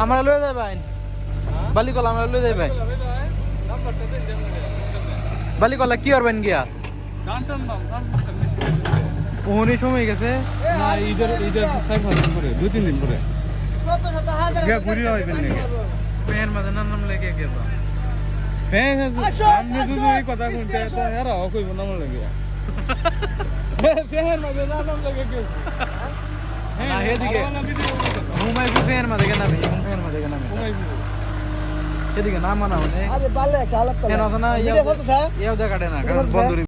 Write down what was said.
আমরা লয়ে যাই ভাই বালিকলা আমরা লয়ে যাই ভাই বালিকলা কি করবেন গিয়া ওহনি সময় গেছে না ঈদের 4-5 দিন পরে 2-3 দিন পরে গিয়া ঘুরি হইবেন নাকি পেন মাঝে নাম লেগে গেল ফ্যান আমি যদি এই কথা বলতে তো এরা কইব নাম লাগে ফ্যান মাঝে নাম লাগে কি না এদিকে ঘুমাই ফের মাঝে কেন আমি ফের মাঝে কেন আমি এদিকে নাম মানা হনে আরে বালে কালা কেন না ইয়া দেখা কাটে না কারণ বন্ধুরি